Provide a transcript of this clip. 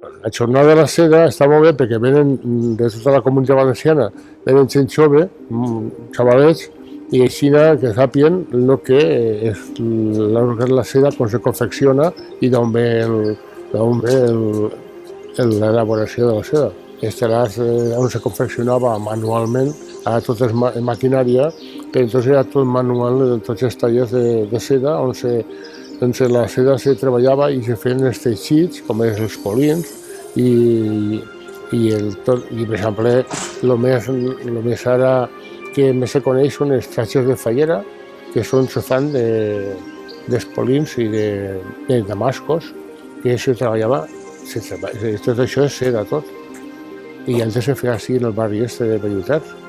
La jornada de la seda està molt bé perquè venen de tota la comunitat valenciana, venen gent jove, xavalets, i així que sàpien el que és la seda, com se confecciona i d'on ve l'elaboració de la seda. Estaràs on se confeccionava manualment, ara tot és maquinària, però entonces era tot manual, tots els tallers de seda, on la seda se treballava i se feien els teixits, com els polins, i per exemple, el més ara que més se coneix són els trajes de fallera, que se fan d'espolins i de damascos, que se treballava, tot això és seda tot. I antes se feia així en el barri este de Belluters.